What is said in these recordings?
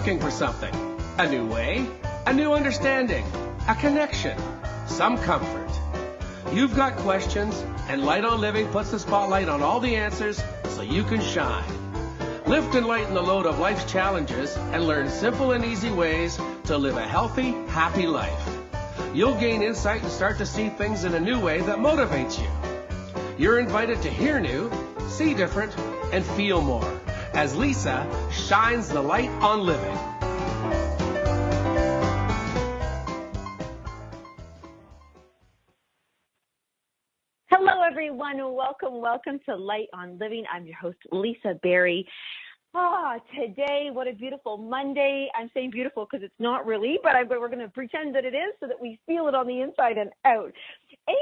looking for something. A new way, a new understanding, a connection, some comfort. You've got questions, and Light on Living puts the spotlight on all the answers so you can shine. Lift and lighten the load of life's challenges and learn simple and easy ways to live a healthy, happy life. You'll gain insight and start to see things in a new way that motivates you. You're invited to hear new, see different, and feel more as Lisa shines the light on living. Hello, everyone. Welcome to Light on Living. I'm your host, Lisa Berry. Today, what a beautiful Monday. I'm saying beautiful because it's not really, but we're going to pretend that it is so that we feel it on the inside and out.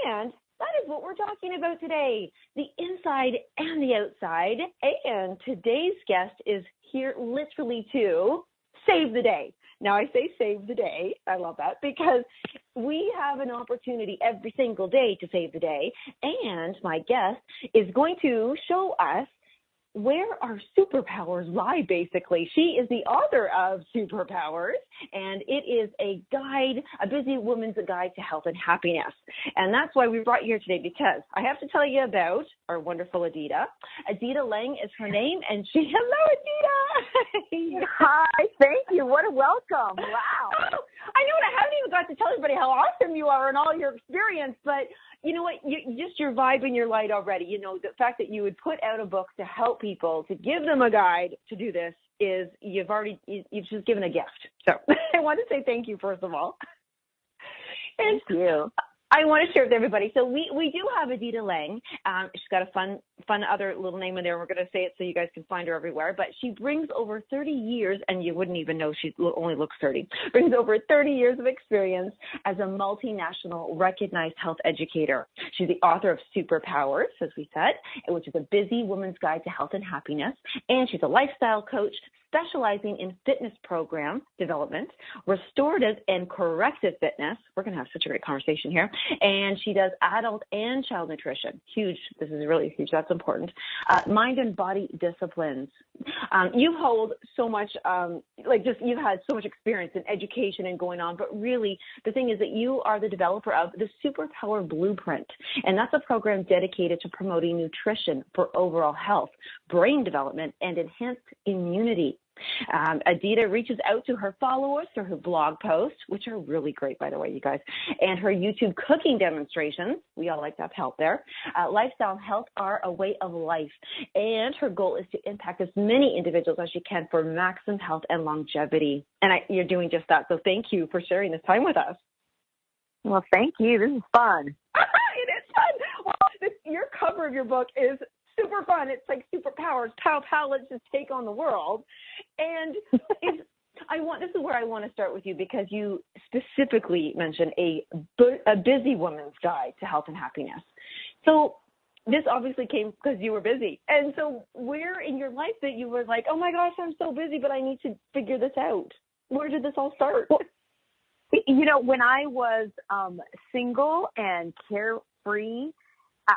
And that is what we're talking about today, the inside and the outside. And today's guest is here literally to save the day. Now, I say save the day. I love that because we have an opportunity every single day to save the day. And my guest is going to show us where our superpowers lie, basically. She is the author of Superpowers, and it is a guide, a busy woman's guide to health and happiness. And that's why we brought you here today, because I have to tell you about our wonderful Adita. Adita Lang is her name, and hello, Adita. Hi, thank you. What a welcome. Wow. I know, and I haven't even got to tell everybody how awesome you are and all your experience, but you know what, just your vibe and your light already, you know, the fact that you would put out a book to help people, to give them a guide to do this is, you've just given a gift. So I want to say thank you, first of all. Thank you. I want to share with everybody. So we do have Adita Lang. She's got a fun other little name in there. We're going to say it so you guys can find her everywhere. But she brings over 30 years, and you wouldn't even know she only looks 30, brings over 30 years of experience as a multinational recognized health educator. She's the author of Superpowers, as we said, which is a busy woman's guide to health and happiness. And she's a lifestyle coach specializing in fitness program development, restorative and corrective fitness. We're going to have such a great conversation here. And she does adult and child nutrition. Huge. This is really huge. That's important. Mind and body disciplines. You hold so much, you've had so much experience in education and going on, but really the thing is that you are the developer of the Superpower Blueprint. And that's a program dedicated to promoting nutrition for overall health, brain development, and enhanced immunity. Adita reaches out to her followers through her blog posts, which are really great, by the way, you guys, and her YouTube cooking demonstrations. We all like to have help there. Lifestyle and health are a way of life, and her goal is to impact as many individuals as she can for maximum health and longevity. And you're doing just that, so thank you for sharing this time with us. Well, thank you. This is fun. It is fun. Well, your cover of your book is super fun. It's like superpowers. Pow, let's just take on the world. And this is where I want to start with you, because you specifically mentioned a busy woman's guide to health and happiness. So this obviously came because you were busy. And so where in your life that you were like, oh my gosh, I'm so busy, but I need to figure this out? Where did this all start? Well, you know, when I was single and carefree,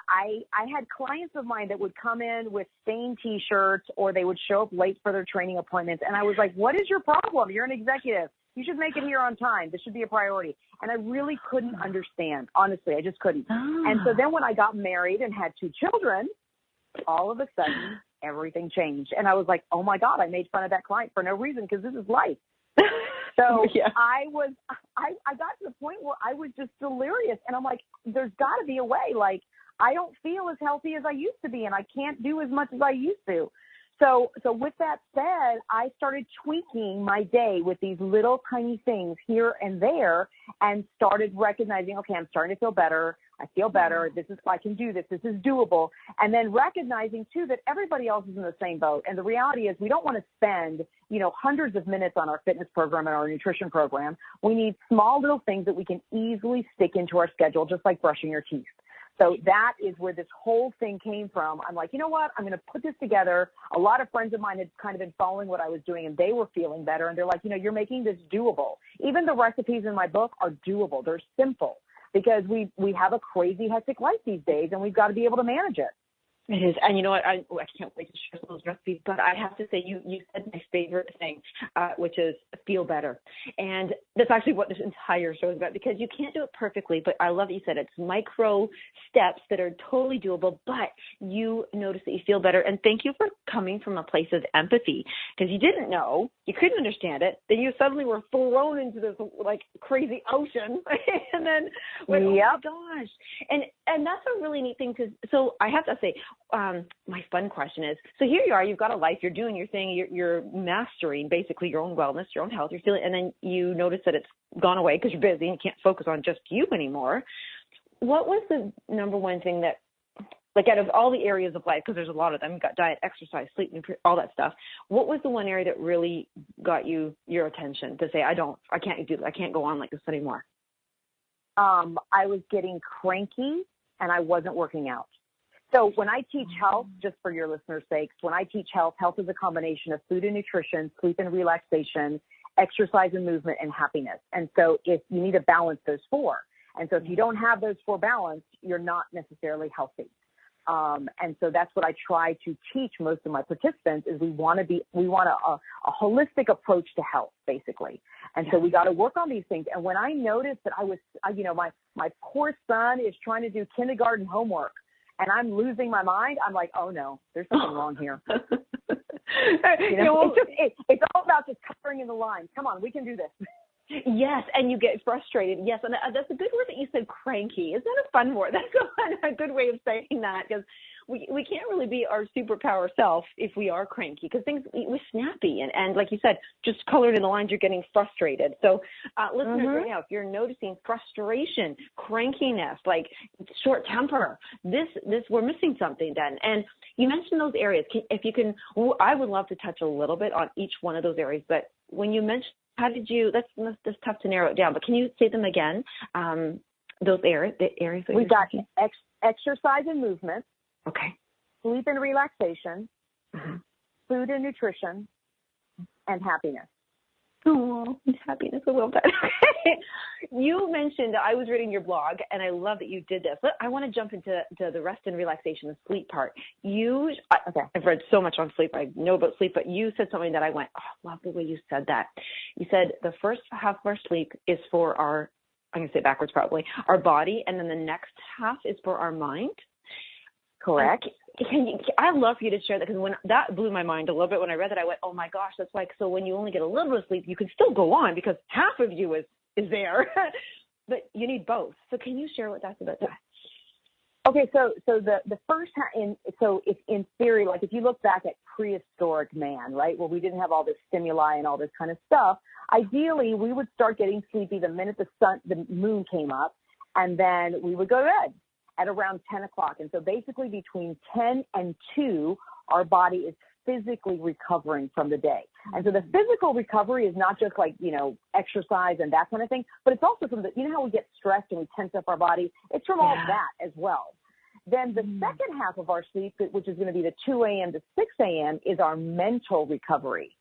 I had clients of mine that would come in with stained T-shirts, or they would show up late for their training appointments. And I was like, what is your problem? You're an executive. You should make it here on time. This should be a priority. And I really couldn't understand. Honestly, I just couldn't. And so then when I got married and had 2 children, all of a sudden everything changed. And I was like, oh my God, I made fun of that client for no reason, because this is life. So yeah. I got to the point where I was just delirious. And I'm like, there's got to be a way. Like, I don't feel as healthy as I used to be, and I can't do as much as I used to. So with that said, I started tweaking my day with these little tiny things here and there, and started recognizing, okay, I'm starting to feel better. I feel better. I can do this. This is doable. And then recognizing too that everybody else is in the same boat. And the reality is we don't want to spend, hundreds of minutes on our fitness program and our nutrition program. We need small little things that we can easily stick into our schedule, just like brushing your teeth. So that is where this whole thing came from. I'm like, you know what? I'm going to put this together. A lot of friends of mine had kind of been following what I was doing, and they were feeling better. And they're like, you're making this doable. Even the recipes in my book are doable. They're simple, because we have a crazy, hectic life these days, and we've got to be able to manage it. It is. And you know what? I can't wait to share those recipes. But I have to say, you said my favorite thing, which is feel better. And that's actually what this entire show is about, because you can't do it perfectly. But I love that you said it's micro steps that are totally doable, but you notice that you feel better. And thank you for coming from a place of empathy, because you didn't know, you couldn't understand it. Then you suddenly were thrown into this like crazy ocean. And then, went, oh my gosh. And that's a really neat thing. So I have to say, my fun question is, so here you are, you've got a life, you're doing your thing, you're mastering basically your own wellness, your own health, you're feeling, and then you notice that it's gone away because you're busy and you can't focus on just you anymore. What was the number one thing that, like out of all the areas of life, because there's a lot of them, you've got diet, exercise, sleep, all that stuff, what was the one area that really got your attention to say, I can't do this, I can't go on like this anymore? I was getting cranky and I wasn't working out. So when I teach health, just for your listeners' sakes, when I teach health is a combination of food and nutrition, sleep and relaxation, exercise and movement, and happiness. And so if you need to balance those four. And so if you don't have those four balanced, you're not necessarily healthy. And so that's what I try to teach most of my participants is we want a holistic approach to health, basically. And so we got to work on these things. And when I noticed that I was, my poor son is trying to do kindergarten homework and I'm losing my mind, I'm like, oh no, there's something wrong here. It's all about just covering in the lines. Come on, we can do this. Yes, and you get frustrated. Yes, and that's a good word that you said, cranky. Isn't that a fun word? That's a good way of saying that, because we can't really be our superpower self if we are cranky, because we're snappy. And like you said, just colored in the lines, you're getting frustrated. So listeners right now, if you're noticing frustration, crankiness, like short temper, this we're missing something then. And you mentioned those areas. If you can, I would love to touch a little bit on each one of those areas, but when you mentioned, how did you, that's tough to narrow it down, but can you say them again? Those areas. We've got exercise and movement. Okay. Sleep and relaxation, food and nutrition, and happiness. Oh, happiness, I love that. You mentioned, I was reading your blog, and I love that you did this. But I want to jump into the rest and relaxation, the sleep part. I've read so much on sleep. I know about sleep, but you said something that I went, oh, I love the way you said that. You said the first half of our sleep is for our, I'm going to say it backwards probably, our body, and then the next half is for our mind. Correct. I'd love for you to share that, because when that blew my mind a little bit when I read that, I went, oh my gosh, that's like, so when you only get a little bit of sleep, you can still go on because half of you is there, but you need both. So can you share what that's about? Okay, so the first if in theory, like if you look back at prehistoric man, right, where we didn't have all this stimuli and all this kind of stuff, ideally we would start getting sleepy the minute the moon came up, and then we would go to bed at around 10 o'clock. And so basically between 10 and 2, our body is physically recovering from the day. And so the physical recovery is not just like, exercise and that kind of thing, but it's also from how we get stressed and we tense up our body. It's from all of that as well. Then the second half of our sleep, which is going to be the 2 a.m. to 6 a.m., is our mental recovery.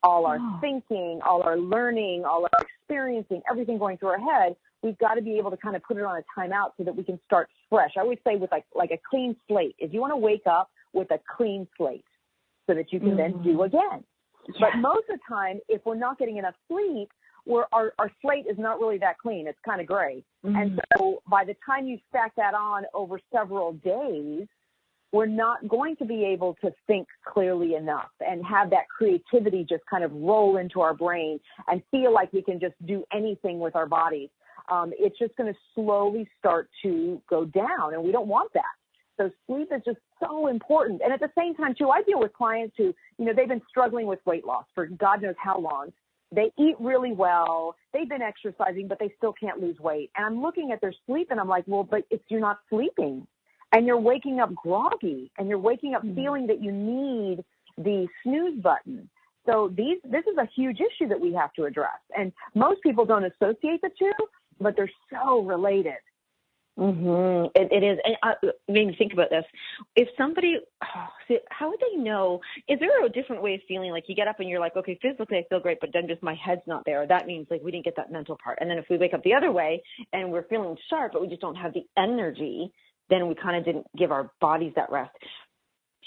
All our thinking, all our learning, all our experiencing, everything going through our head, we've got to be able to kind of put it on a timeout so that we can start fresh. I always say with like a clean slate, is you want to wake up with a clean slate so that you can then do again. Yeah. But most of the time, if we're not getting enough sleep, our slate is not really that clean. It's kind of gray. And so by the time you stack that on over several days, we're not going to be able to think clearly enough and have that creativity just kind of roll into our brain and feel like we can just do anything with our bodies. It's just going to slowly start to go down, and we don't want that. So sleep is just so important. And at the same time, too, I deal with clients who, they've been struggling with weight loss for God knows how long. They eat really well. They've been exercising, but they still can't lose weight. And I'm looking at their sleep, and I'm like, well, but you're not sleeping. And you're waking up groggy, and you're waking up feeling that you need the snooze button. So this is a huge issue that we have to address. And most people don't associate the two, but they're so related. It is. And made me think about this. If somebody, how would they know? Is there a different way of feeling? Like you get up and you're like, okay, physically I feel great, but then just my head's not there. That means like we didn't get that mental part. And then if we wake up the other way and we're feeling sharp, but we just don't have the energy, then we kind of didn't give our bodies that rest.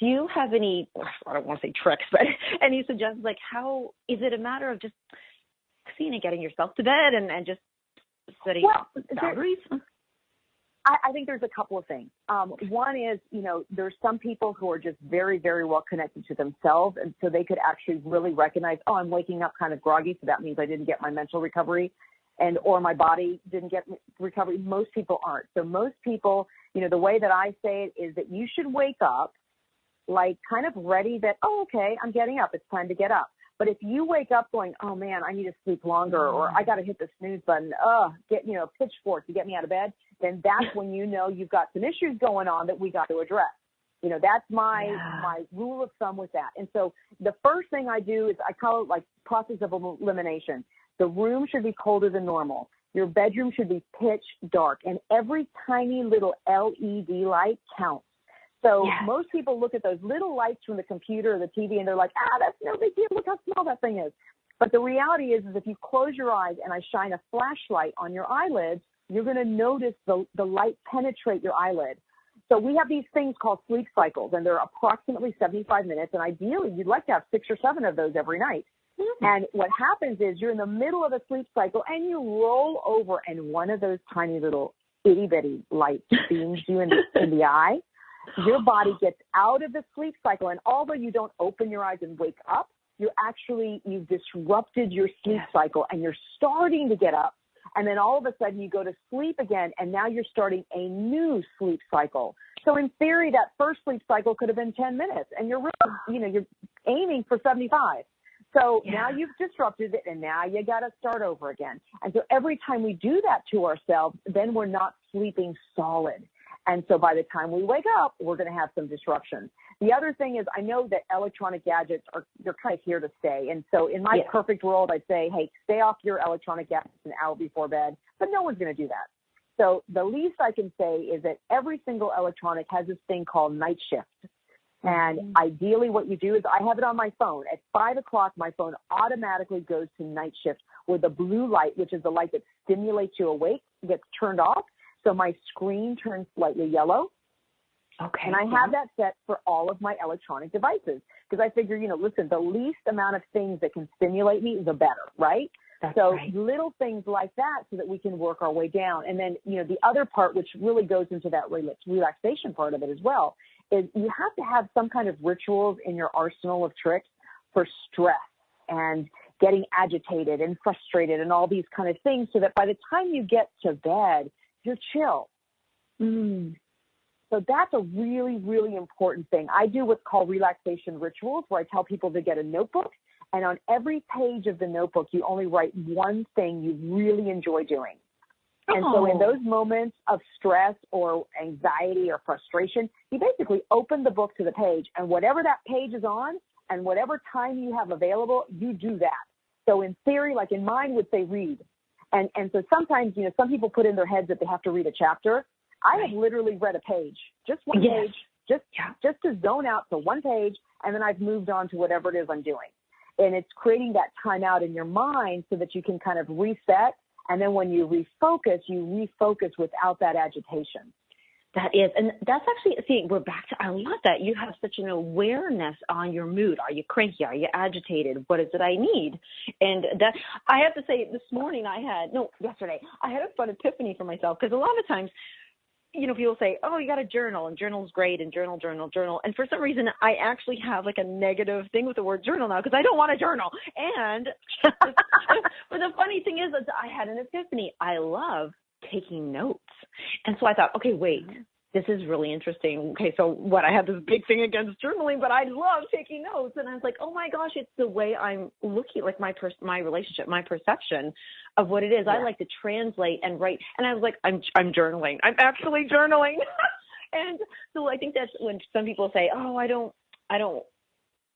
do you have any, I don't want to say tricks, but any suggestions, like how, is it a matter of just seeing and getting yourself to bed and just setting boundaries? I think there's a couple of things. One is, there's some people who are just very, very well connected to themselves, and so they could actually really recognize, I'm waking up kind of groggy, so that means I didn't get my mental recovery, or my body didn't get recovery. Most people aren't. So most people, the way that I say it is that you should wake up like kind of ready that, okay, I'm getting up. It's time to get up. But if you wake up going, oh man, I need to sleep longer, or I got to hit the snooze button, get, pitchfork to get me out of bed, then that's when you've got some issues going on that we got to address. That's my rule of thumb with that. And so the first thing I do is I call it like process of elimination. The room should be colder than normal. Your bedroom should be pitch dark, and every tiny little LED light counts. So most people look at those little lights from the computer or the TV and they're like, that's no big deal. Look how small that thing is. But the reality is if you close your eyes and I shine a flashlight on your eyelids, you're going to notice the light penetrate your eyelid. So we have these things called sleep cycles, and they're approximately 75 minutes. And ideally, you'd like to have 6 or 7 of those every night. Mm-hmm. And what happens is you're in the middle of a sleep cycle and you roll over and one of those tiny little itty bitty lights beams you in the eye. Your body gets out of the sleep cycle, and although you don't open your eyes and wake up, you've disrupted your sleep cycle, and you're starting to get up, and then all of a sudden you go to sleep again, and now you're starting a new sleep cycle. So in theory, that first sleep cycle could have been 10 minutes, and you're aiming for 75. So now you've disrupted it, and now you got to start over again. And so every time we do that to ourselves, then we're not sleeping solid. And so by the time we wake up, we're going to have some disruptions. The other thing is I know that electronic gadgets they're kind of here to stay. And so in my perfect world, I'd say, hey, stay off your electronic gadgets an hour before bed, but no one's going to do that. So the least I can say is that every single electronic has this thing called night shift. And ideally what you do is I have it on my phone. At 5 o'clock, my phone automatically goes to night shift where the blue light, which is the light that stimulates you awake, gets turned off. So my screen turns slightly yellow. Okay. And I have that set for all of my electronic devices because I figure, listen, the least amount of things that can stimulate me, the better, right? That's right. Little things like that so that we can work our way down. And then, the other part, which really goes into that relaxation part of it as well, is you have to have some kind of rituals in your arsenal of tricks for stress and getting agitated and frustrated and all these kind of things so that by the time you get to bed, you're chill. So that's a really, really important thing. I do what's called relaxation rituals where I tell people to get a notebook, and on every page of the notebook, you only write one thing you really enjoy doing. And so in those moments of stress or anxiety or frustration, you basically open the book to the page, and whatever that page is on and whatever time you have available, you do that. So in theory, like in mine would say read. And so sometimes, some people put in their heads that they have to read a chapter. I have literally read a page, just one page, just to zone out to one page, and then I've moved on to whatever it is I'm doing. And it's creating that time out in your mind so that you can kind of reset, and then when you refocus without that agitation. That is, and that's actually, we're back to, I love that. You have such an awareness on your mood. Are you cranky? Are you agitated? What is it I need? And that, I have to say, yesterday, I had a fun epiphany for myself because a lot of times, people say, you got to journal, and journal's great, and journal. And for some reason, I actually have like a negative thing with the word journal now because I don't want to journal. And but the funny thing is that I had an epiphany. I love taking notes. And so I thought, okay, wait, this is really interesting. Okay, so I have this big thing against journaling, but I love taking notes. And I was like, oh my gosh, it's the way I'm looking, like my relationship, my perception of what it is. Yeah. I like to translate and write. And I was like, I'm journaling. I'm actually journaling. And so I think that's when some people say,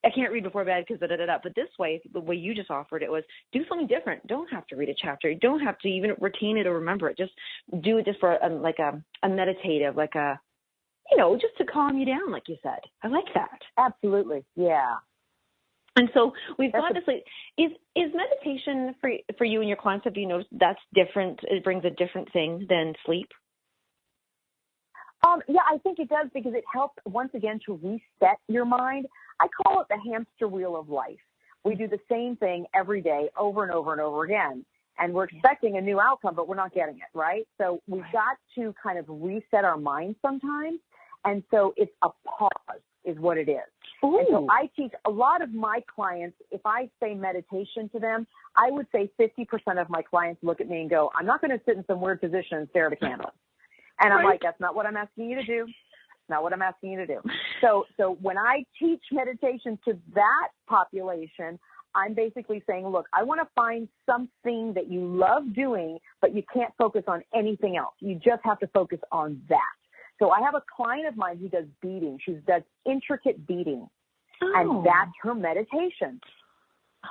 I can't read before bed because da-da-da-da. But this way, the way you just offered it was do something different. Don't have to read a chapter. You don't have to even retain it or remember it. Just do it just for a meditative, just to calm you down, like you said. I like that. Absolutely. Yeah. And so we've got this. Is meditation for you and your clients? Have you noticed that's different? It brings a different thing than sleep. Yeah, I think it does because it helps, once again, to reset your mind. I call it the hamster wheel of life. We do the same thing every day over and over and over again. And we're expecting a new outcome, but we're not getting it, right? So we've got to kind of reset our minds sometimes. And so it's a pause is what it is. Ooh. And so I teach a lot of my clients, if I say meditation to them, I would say 50% of my clients look at me and go, I'm not going to sit in some weird position and stare at a camera. And I'm like, that's not what I'm asking you to do. Not what I'm asking you to do. So when I teach meditation to that population, I'm basically saying, look, I want to find something that you love doing, but you can't focus on anything else. You just have to focus on that. So I have a client of mine who does beading. She does intricate beading, and that's her meditation.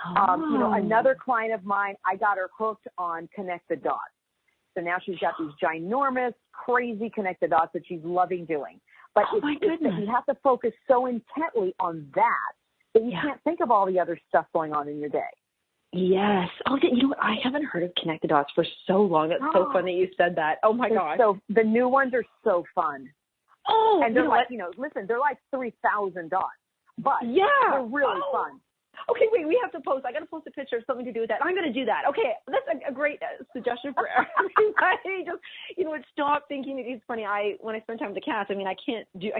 Another client of mine, I got her hooked on connect the dots. So now she's got these ginormous, crazy connect the dots that she's loving doing. But it's that you have to focus so intently on that you can't think of all the other stuff going on in your day. Yes. Oh, you know what? I haven't heard of Connect the Dots for so long. That's so fun that you said that. Oh, my gosh. So the new ones are so fun. Oh, and they're listen, they're like 3,000 dots, but they're really fun. Okay, wait, we have to post. I got to post a picture of something to do with that. I'm going to do that. Okay, that's a great suggestion for everybody. Just, stop thinking that it's funny. When I spend time with the cats, I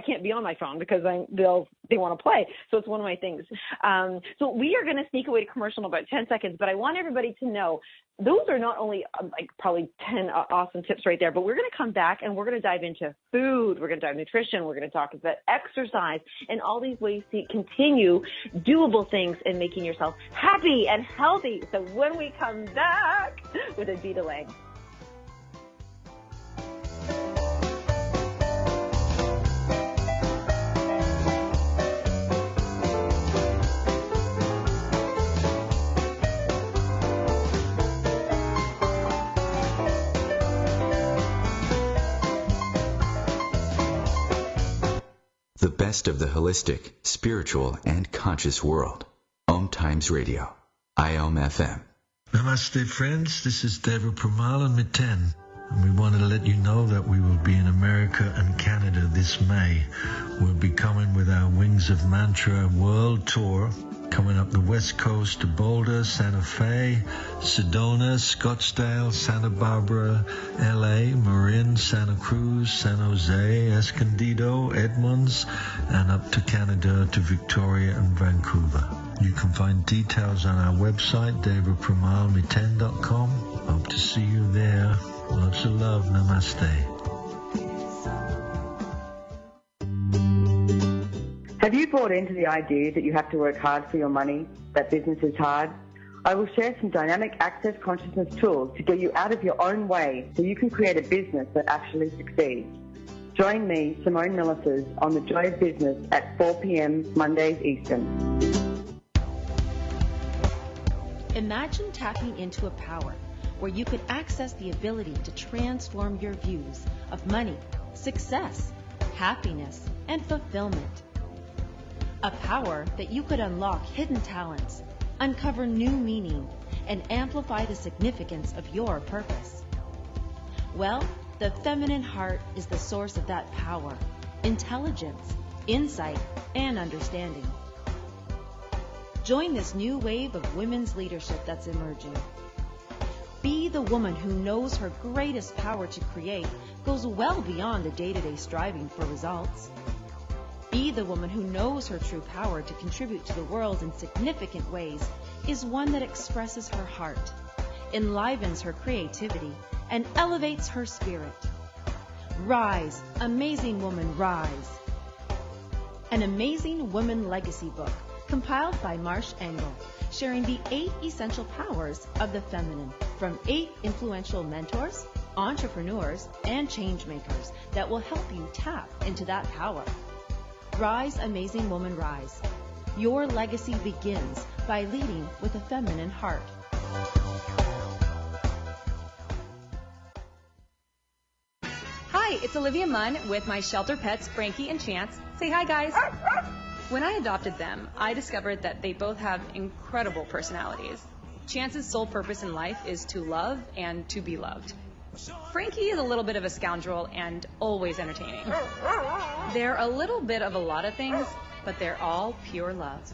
can't be on my phone because they want to play. So it's one of my things. So we are going to sneak away to commercial in about 10 seconds, but I want everybody to know those are not only probably 10 awesome tips right there, but we're going to come back and we're going to dive into food. We're going to dive into nutrition. We're going to talk about exercise and all these ways to continue doable things and making yourself happy and healthy. So when we come back with Adita Lang. The best of the holistic, spiritual, and conscious world. OMTimes Radio. IOM FM. Namaste, friends. This is Deva Premal and Miten. And we wanted to let you know that we will be in America and Canada this May. We'll be coming with our Wings of Mantra World Tour, coming up the West Coast to Boulder, Santa Fe, Sedona, Scottsdale, Santa Barbara, LA, Marin, Santa Cruz, San Jose, Escondido, Edmonds, and up to Canada to Victoria and Vancouver. You can find details on our website, devapremalmiten.com. Hope to see you there. Lots of love. Namaste. Have you bought into the idea that you have to work hard for your money, that business is hard? I will share some dynamic access consciousness tools to get you out of your own way so you can create a business that actually succeeds. Join me, Simone Millisers, on The Joy of Business at 4 p.m. Mondays Eastern. Imagine tapping into a power where you could access the ability to transform your views of money, success, happiness, and fulfillment. A power that you could unlock hidden talents, uncover new meaning, and amplify the significance of your purpose. Well, the feminine heart is the source of that power, intelligence, insight, and understanding. Join this new wave of women's leadership that's emerging. Be the woman who knows her greatest power to create goes well beyond the day-to-day striving for results. Be the woman who knows her true power to contribute to the world in significant ways is one that expresses her heart, enlivens her creativity, and elevates her spirit. Rise, amazing woman, rise. An Amazing Woman Legacy book compiled by Marsh Engel, sharing the 8 essential powers of the feminine from 8 influential mentors, entrepreneurs, and change makers that will help you tap into that power. Rise, amazing woman, rise. Your legacy begins by leading with a feminine heart. Hi, it's Olivia Munn with my shelter pets, Frankie and Chance. Say hi, guys. When I adopted them, I discovered that they both have incredible personalities. Chance's sole purpose in life is to love and to be loved. Frankie is a little bit of a scoundrel and always entertaining. They're a little bit of a lot of things, but they're all pure love.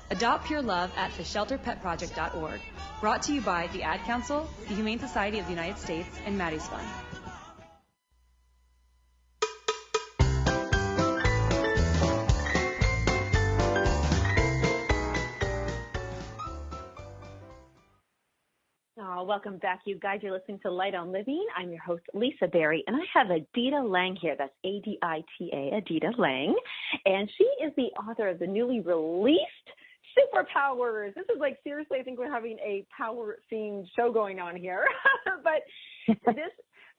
Adopt pure love at theshelterpetproject.org. Brought to you by the Ad Council, the Humane Society of the United States, and Maddie's Fund. Welcome back, you guys. You're listening to Light on Living. I'm your host, Lisa Berry, and I have Adita Lang here. That's Adita, Adita Lang. And she is the author of the newly released Superpowers. This is like, seriously, I think we're having a power-themed show going on here. But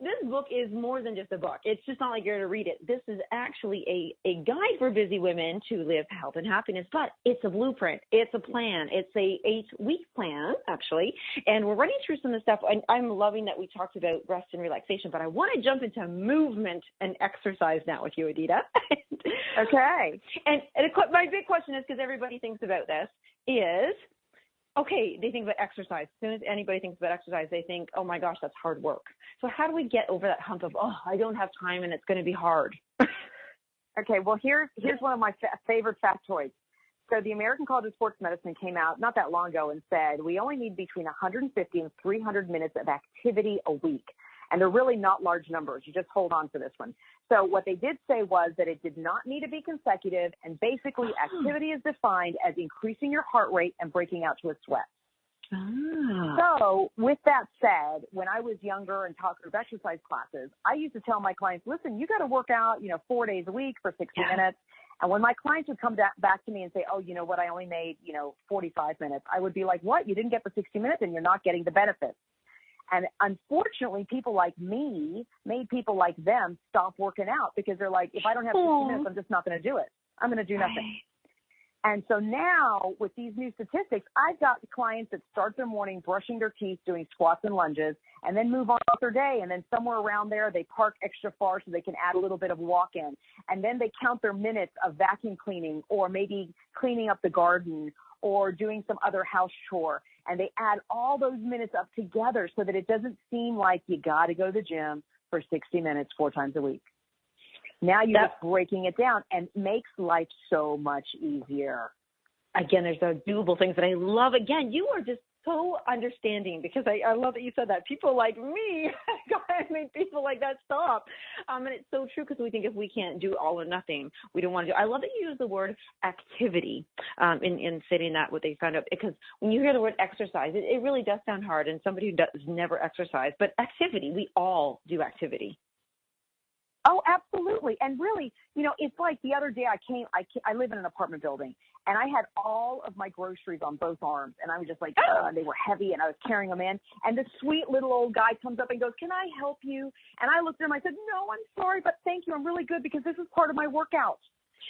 this book is more than just a book. It's just not like you're going to read it. This is actually a guide for busy women to live health and happiness, but it's a blueprint. It's a plan. It's a 8-week plan, actually. And we're running through some of the stuff. I'm loving that we talked about rest and relaxation, but I want to jump into movement and exercise now with you, Adita. Okay. And my big question is, because everybody thinks about this, is, okay, they think about exercise. As soon as anybody thinks about exercise, they think, oh my gosh, that's hard work. So how do we get over that hump of, oh, I don't have time and it's going to be hard? Okay, well, here's one of my favorite factoids. So the American College of Sports Medicine came out not that long ago and said we only need between 150 and 300 minutes of activity a week. And they're really not large numbers. You just hold on to this one. So what they did say was that it did not need to be consecutive, and basically activity is defined as increasing your heart rate and breaking out to a sweat. So with that said, when I was younger and taught group exercise classes, I used to tell my clients, listen, you got to work out, 4 days a week for 60 minutes. And when my clients would come back to me and say, oh, you know what, I only made, 45 minutes, I would be like, what? You didn't get the 60 minutes and you're not getting the benefits. And unfortunately, people like me made people like them stop working out because they're like, if I don't have 60 minutes, I'm just not going to do it. I'm going to do nothing. And so now with these new statistics, I've got clients that start their morning brushing their teeth, doing squats and lunges, and then move on with their day. And then somewhere around there, they park extra far so they can add a little bit of walk-in. And then they count their minutes of vacuum cleaning or maybe cleaning up the garden or doing some other house chore. And they add all those minutes up together so that it doesn't seem like you got to go to the gym for 60 minutes 4 times a week. Now you're just breaking it down and makes life so much easier. Again, there's those doable things that I love. Again, you are just so understanding because I love that you said that. People like me, I made people like that stop. And it's so true because we think if we can't do all or nothing, we don't want to do. I love that you use the word activity in stating that what they found out, because when you hear the word exercise, it really does sound hard, and somebody who does never exercise, but activity, we all do activity. Oh, absolutely. And really, it's like the other day I live in an apartment building, and I had all of my groceries on both arms, and I was just like, they were heavy, and I was carrying them in. And this sweet little old guy comes up and goes, can I help you? And I looked at him, I said, no, I'm sorry, but thank you. I'm really good because this is part of my workout.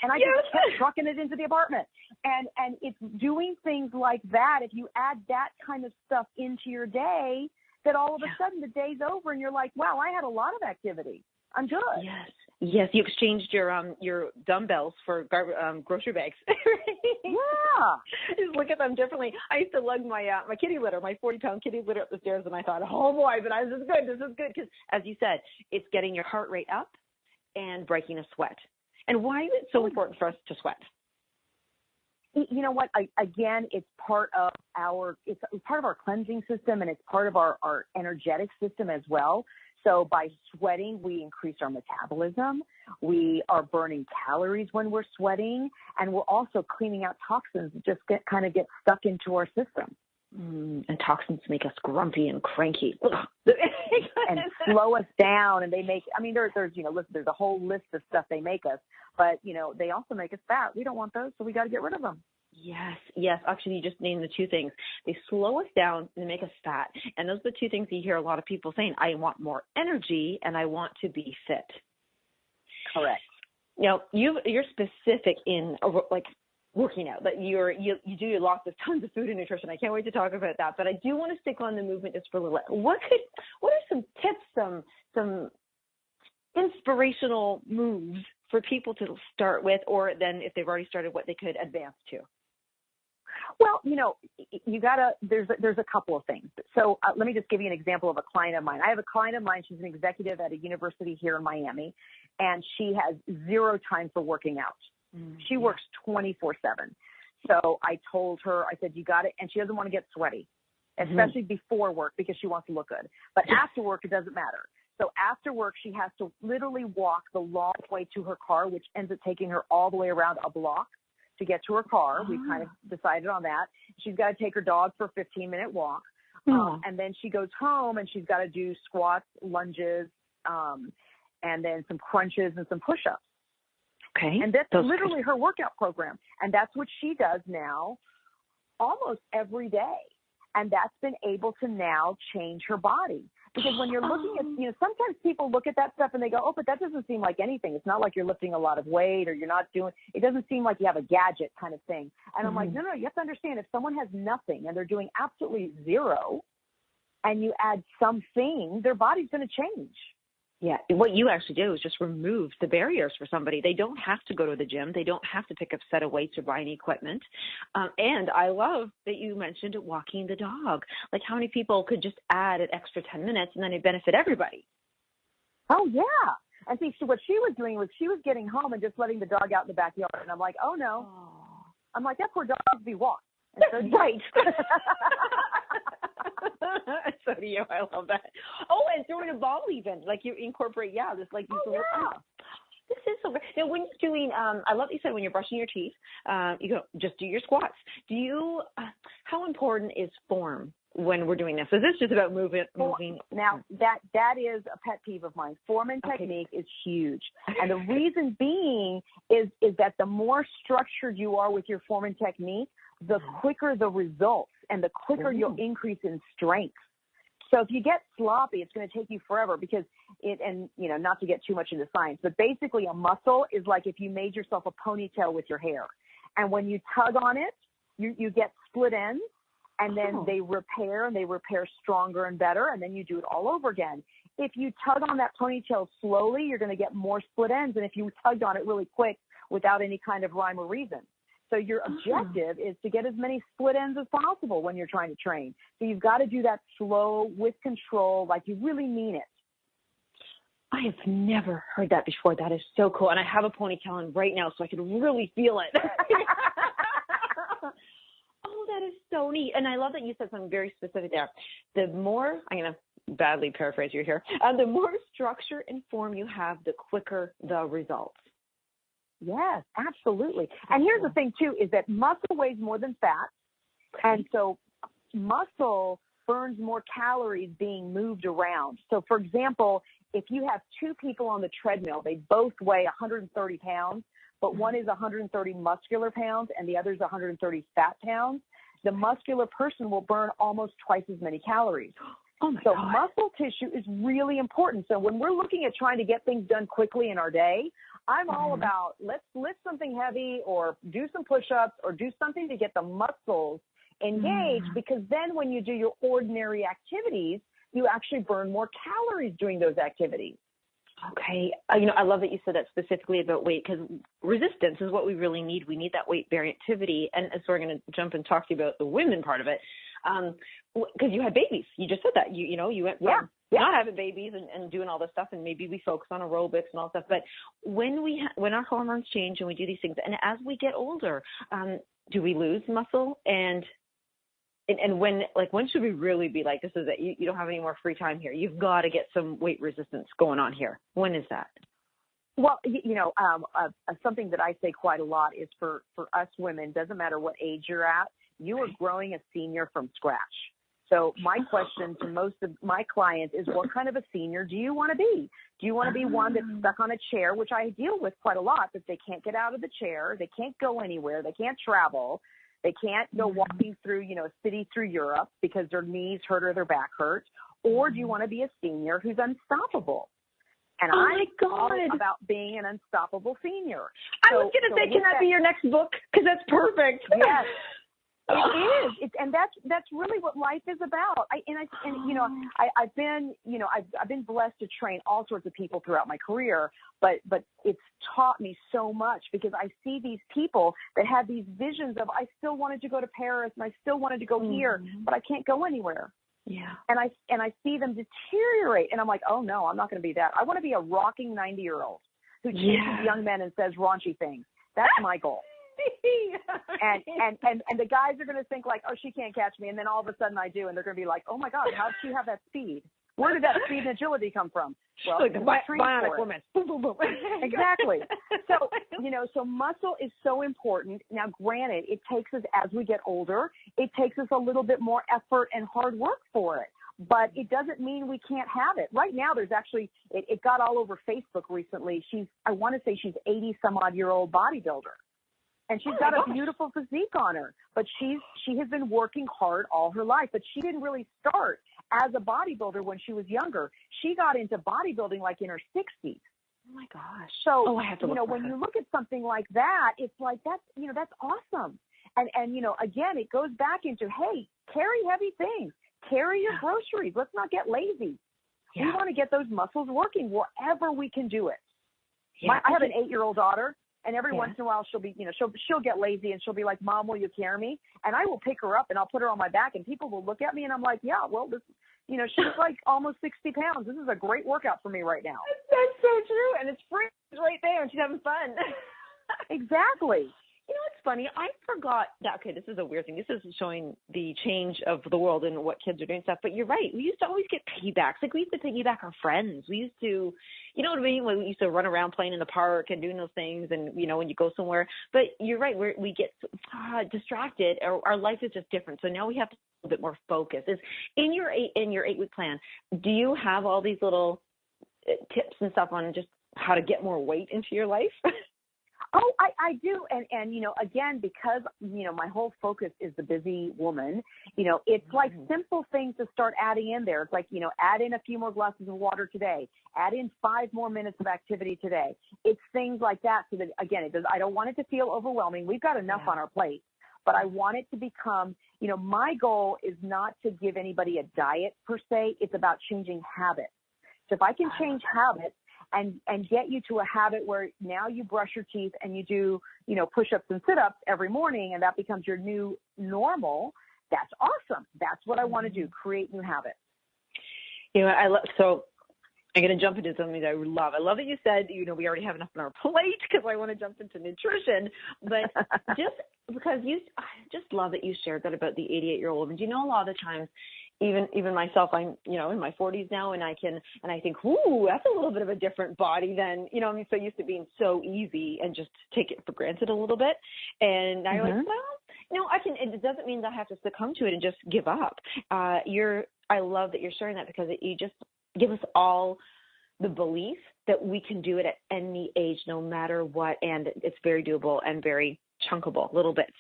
And I just kept trucking it into the apartment. And it's doing things like that. If you add that kind of stuff into your day, that all of a sudden the day's over and you're like, wow, I had a lot of activity. I'm good. Yes. You exchanged your dumbbells for grocery bags. Yeah. Just look at them differently. I used to lug my kitty litter, my 40-pound kitty litter up the stairs, and I thought, oh boy, but this is good. Because as you said, it's getting your heart rate up and breaking a sweat. And why is it so important for us to sweat? You know what? Again, it's part of our cleansing system, and it's part of our energetic system as well. So by sweating, we increase our metabolism. We are burning calories when we're sweating, and we're also cleaning out toxins that just get stuck into our system. And toxins make us grumpy and cranky. And slow us down. And they make, there's a whole list of stuff they make us, but, they also make us fat. We don't want those, so we got to get rid of them. Yes. Actually, you just named the two things. They slow us down and they make us fat. And those are the two things you hear a lot of people saying. I want more energy and I want to be fit. Correct. You're specific in working out. That you do tons of food and nutrition. I can't wait to talk about that. But I do want to stick on the movement just for a little. What are some tips, some inspirational moves for people to start with, or then if they've already started, what they could advance to? Well, there's a couple of things. So let me just give you an example of a client of mine. I have a client of mine. She's an executive at a university here in Miami, and she has zero time for working out. She works 24/7. So I told her, I said, you got it. And she doesn't want to get sweaty, especially before work because she wants to look good. But after work, it doesn't matter. So after work, she has to literally walk the long way to her car, which ends up taking her all the way around a block to get to her car. We kind of decided on that. She's got to take her dog for a 15-minute walk. And then she goes home and she's got to do squats, lunges, and then some crunches and some push-ups. Okay. And that's literally her workout program. And that's what she does now almost every day. And that's been able to now change her body. Because when you're looking at, sometimes people look at that stuff and they go, oh, but that doesn't seem like anything. It's not like you're lifting a lot of weight or you're not doing, it doesn't seem like you have a gadget kind of thing. And I'm like, no, you have to understand if someone has nothing and they're doing absolutely zero and you add something, their body's going to change. Yeah, what you actually do is just remove the barriers for somebody. They don't have to go to the gym. They don't have to pick up a set of weights or buy any equipment. And I love that you mentioned walking the dog. Like how many people could just add an extra 10 minutes and then it benefit everybody? Oh, yeah. And see, so what she was doing was she was getting home and just letting the dog out in the backyard. And I'm like, oh, no. I'm like, that poor dog needs to be walked. And so right. So do you. I love that. Oh, and throwing a ball even. Like you incorporate, this like you can work out. This is so great. Now, when you're doing, I love that you said when you're brushing your teeth, you go just do your squats. Do you, how important is form when we're doing this? Is this just about moving? Now, that is a pet peeve of mine. Form and technique is huge. And the reason being is that the more structured you are with your form and technique, the quicker the results and the quicker you'll increase in strength. So if you get sloppy, it's going to take you forever because not to get too much into science, but basically a muscle is like if you made yourself a ponytail with your hair. And when you tug on it, you get split ends and then they repair and they repair stronger and better. And then you do it all over again. If you tug on that ponytail slowly, you're going to get more split ends. And if you tugged on it really quick without any kind of rhyme or reason. So your objective is to get as many split ends as possible when you're trying to train. So you've got to do that slow with control, like you really mean it. I have never heard that before. That is so cool. And I have a ponytail on right now, so I can really feel it. Oh, that is so neat. And I love that you said something very specific there. The more, I'm going to badly paraphrase you here, the more structure and form you have, the quicker the results. Yes, absolutely. And here's the thing, too, is that muscle weighs more than fat. And so muscle burns more calories being moved around. So, for example, if you have two people on the treadmill, they both weigh 130 pounds, but one is 130 muscular pounds and the other is 130 fat pounds. The muscular person will burn almost twice as many calories. So muscle tissue is really important. So when we're looking at trying to get things done quickly in our day, I'm all about let's lift something heavy or do some push-ups or do something to get the muscles engaged because then when you do your ordinary activities, you actually burn more calories doing those activities. Okay. I love that you said that specifically about weight because resistance is what we really need. We need that weight-bearing activity. And so we're going to jump and talk to you about the women part of it. Because you had babies. You just said that. You went from not having babies and doing all this stuff, and maybe we focus on aerobics and all stuff. But when when our hormones change and we do these things, and as we get older, do we lose muscle? And when should we really be like, this is it? You don't have any more free time here. You've got to get some weight resistance going on here. When is that? Well, something that I say quite a lot is for us women, doesn't matter what age you're at, you are growing a senior from scratch. So my question to most of my clients is, what kind of a senior do you want to be? Do you want to be one that's stuck on a chair, which I deal with quite a lot, that they can't get out of the chair, they can't go anywhere, they can't travel, they can't go walking through, a city through Europe because their knees hurt or their back hurt? Or do you want to be a senior who's unstoppable? And I'm all about being an unstoppable senior. I was going to say, can that be your next book? Because that's perfect. Yes. It is. And that's really what life is about. I've been blessed to train all sorts of people throughout my career, but it's taught me so much because I see these people that have these visions of, I still wanted to go to Paris and I still wanted to go here, but I can't go anywhere. Yeah. And I see them deteriorate, and I'm like, oh no, I'm not going to be that. I want to be a rocking 90-year-old who chases young men and says raunchy things. That's my goal. and the guys are going to think like, oh, she can't catch me. And then all of a sudden I do. And they're going to be like, oh my God, how did she have that speed? Where did that speed and agility come from? Well, like the bionic woman. Boom, boom, boom. Exactly. So muscle is so important. Now, granted, it takes us, as we get older, it takes us a little bit more effort and hard work for it. But it doesn't mean we can't have it. Right now, there's actually, it got all over Facebook recently. I want to say she's 80-some-odd-year-old bodybuilder. And she's got a beautiful physique on her, but she has been working hard all her life. But she didn't really start as a bodybuilder when she was younger. She got into bodybuilding like in her 60s. Oh my gosh! So I have to look when you look at something like that, it's like that's awesome. And again, it goes back into, hey, carry heavy things, carry your groceries. Let's not get lazy. Yeah. We want to get those muscles working wherever we can do it. Yeah. I have an 8-year-old daughter. And every once in a while she'll be, she'll get lazy and she'll be like, Mom, will you carry me? And I will pick her up and I'll put her on my back and people will look at me and I'm like, yeah, well, this, she's like almost 60 pounds. This is a great workout for me right now. That's so true. And it's free. It's right there and she's having fun. Exactly. It's funny. I forgot that. Okay, this is a weird thing. This is showing the change of the world and what kids are doing stuff. But you're right. We used to always get piggybacks. Like we used to piggyback our friends. We used to, you know what I mean? We used to run around playing in the park and doing those things. And, when you go somewhere. But you're right. We get distracted. Our life is just different. So now we have to be a little bit more focused. In your 8-week plan, do you have all these little tips and stuff on just how to get more weight into your life? Oh, I do. And again, because, my whole focus is the busy woman, it's like simple things to start adding in there. It's like, add in a few more glasses of water today, add in 5 more minutes of activity today. It's things like that. So that, again, I don't want it to feel overwhelming. We've got enough on our plate, but I want it to become, my goal is not to give anybody a diet per se. It's about changing habits. So if I can change habits, and get you to a habit where now you brush your teeth and you do, push-ups and sit-ups every morning, and that becomes your new normal, that's awesome. That's what I want to do, create new habits. So I'm going to jump into something that I love. I love that you said, we already have enough on our plate because I want to jump into nutrition. But just because I just love that you shared that about the 88-year-old woman. Do you know a lot of the times, even myself, I'm, in my 40s now, and I think, ooh, that's a little bit of a different body than, I'm so used to being so easy and just take it for granted a little bit. And now you're like, well, I can, it doesn't mean that I have to succumb to it and just give up. I love that you're sharing that because you just give us all the belief that we can do it at any age, no matter what. And it's very doable and very chunkable, little bits.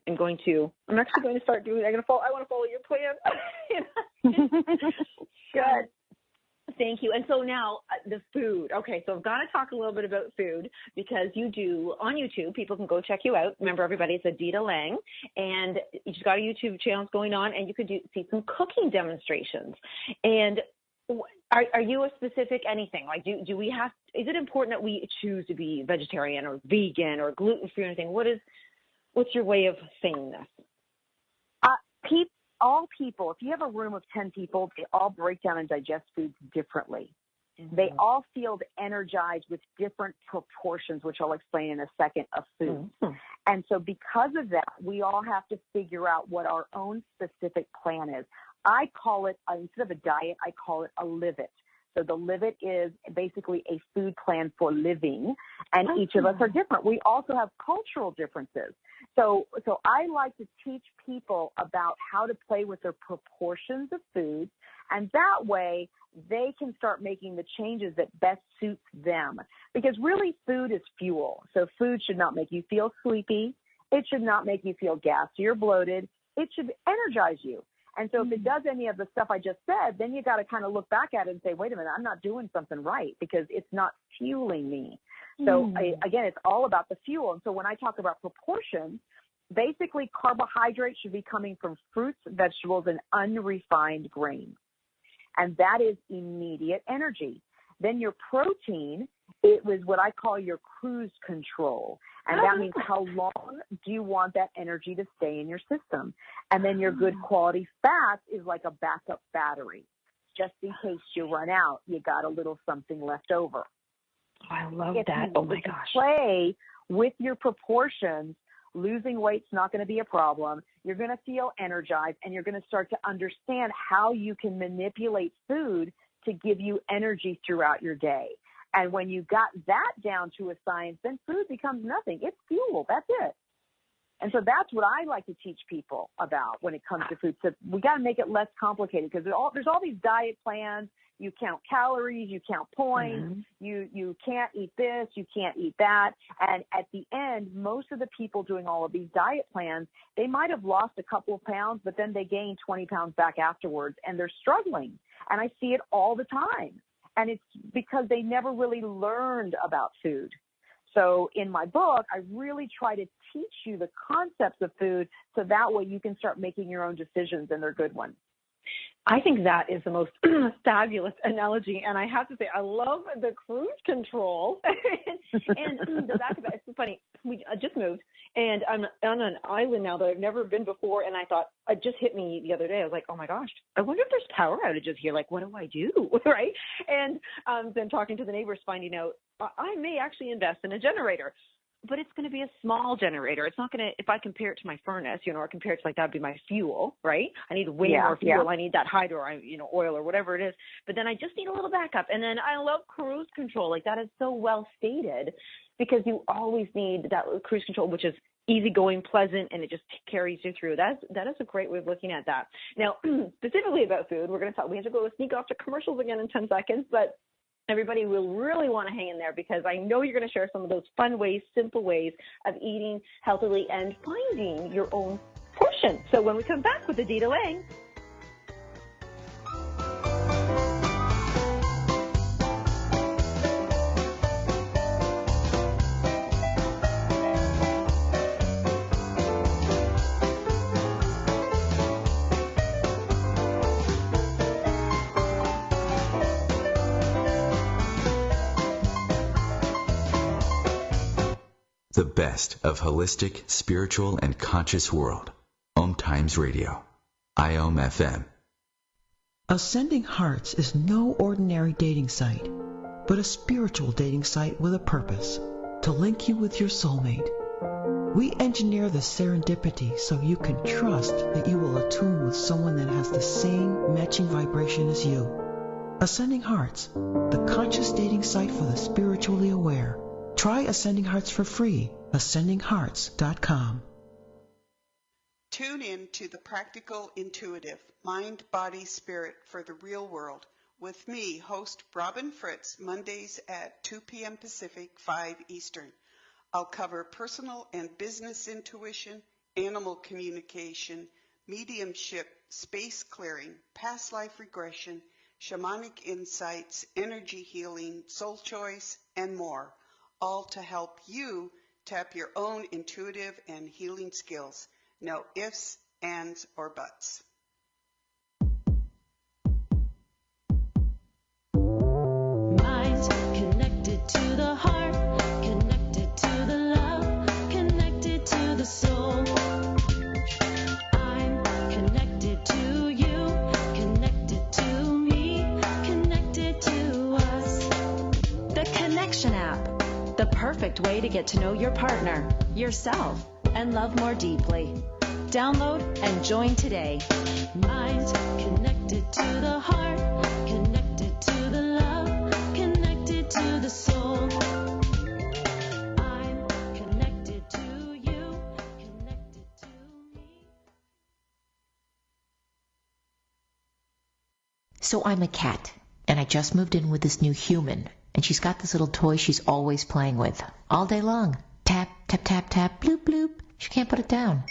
I'm actually going to start doing, I want to follow your plan. Good. Thank you. And so now the food. Okay. So I've got to talk a little bit about food because you do on YouTube, people can go check you out. Remember everybody, it's Adita Lang, and you've got a YouTube channel going on and you could see some cooking demonstrations. And are you a specific anything? Like, do we have, is it important that we choose to be vegetarian or vegan or gluten-free or anything? What's your way of saying this? All people, if you have a room of 10 people, they all break down and digest foods differently. Mm-hmm. They all feel energized with different proportions, which I'll explain in a second, of food. Mm-hmm. And so because of that, we all have to figure out what our own specific plan is. I call it, instead of a diet, I call it a live it. So the live it is basically a food plan for living, and each of us are different. We also have cultural differences. So I like to teach people about how to play with their proportions of foods, and that way they can start making the changes that best suits them. Because really food is fuel. So food should not make you feel sleepy. It should not make you feel gassy or bloated. It should energize you. And so if it does any of the stuff I just said, then you got to kind of look back at it and say, wait a minute, I'm not doing something right because it's not fueling me. So again, it's all about the fuel. And so when I talk about proportions, Basically, carbohydrates should be coming from fruits, vegetables, and unrefined grains. And that is immediate energy. Then your protein, it was what I call your cruise control. And that means how long do you want that energy to stay in your system? And then your good quality fat is like a backup battery. Just in case you run out, you got a little something left over. Oh, I love that. Oh, my gosh. Play with your proportions. Losing weight's not going to be a problem. You're going to feel energized, and you're going to start to understand how you can manipulate food to give you energy throughout your day. And when you got that down to a science, then food becomes nothing. It's fuel. That's it. And so that's what I like to teach people about when it comes to food. So we got to make it less complicated because there's all these diet plans. You count calories, you count points, you can't eat this, you can't eat that. And at the end, most of the people doing all of these diet plans, they might have lost a couple of pounds, but then they gain 20 pounds back afterwards, and they're struggling. And I see it all the time. And it's because they never really learned about food. So in my book, I really try to teach you the concepts of food so that way you can start making your own decisions, and they're good ones. I think that is the most fabulous analogy. And I have to say, I love the cruise control. and the back of it, it's funny. I just moved, and I'm on an island now that I've never been before. And I thought, it just hit me the other day. I was like, oh, my gosh, I wonder if there's power outages here. Like, what do I do? Right? And then talking to the neighbors, finding out I may actually invest in a generator. But it's going to be a small generator. It's not going to, if I compare it to my furnace, or compare it to that would be my fuel, right? I need way more fuel. Yeah. I need that hydro, oil or whatever it is. But then I just need a little backup. And then I love cruise control. Like, that is so well stated, because you always need that cruise control, which is easygoing, pleasant, and it just carries you through. That is a great way of looking at that. Now, specifically about food, we're going to talk. We have to go sneak off to commercials again in 10 seconds, but everybody will really want to hang in there, because I know you're going to share some of those fun ways, simple ways of eating healthily and finding your own portion. So when we come back with Adita Lang. The best of holistic, spiritual, and conscious world. OMTimes Radio. IOM FM. Ascending Hearts is no ordinary dating site, but a spiritual dating site with a purpose, to link you with your soulmate. We engineer the serendipity so you can trust that you will attune with someone that has the same matching vibration as you. Ascending Hearts, the conscious dating site for the spiritually aware. Try Ascending Hearts for free. AscendingHearts.com. Tune in to The Practical Intuitive, Mind, Body, Spirit for the Real World with me, host Robin Fritz, Mondays at 2 p.m. Pacific, 5 Eastern. I'll cover personal and business intuition, animal communication, mediumship, space clearing, past life regression, shamanic insights, energy healing, soul choice, and more. All to help you tap your own intuitive and healing skills. No ifs, ands, or buts. Mind connected to the heart, connected to the love, connected to the soul. I'm connected to you, connected to me, connected to us. The Connection app. The perfect way to get to know your partner, yourself, and love more deeply. Download and join today. Mind connected to the heart, connected to the love, connected to the soul. I'm connected to you, connected to me. So I'm a cat, and I just moved in with this new human. And she's got this little toy she's always playing with, all day long. Tap, tap, tap, tap, bloop, bloop. She can't put it down.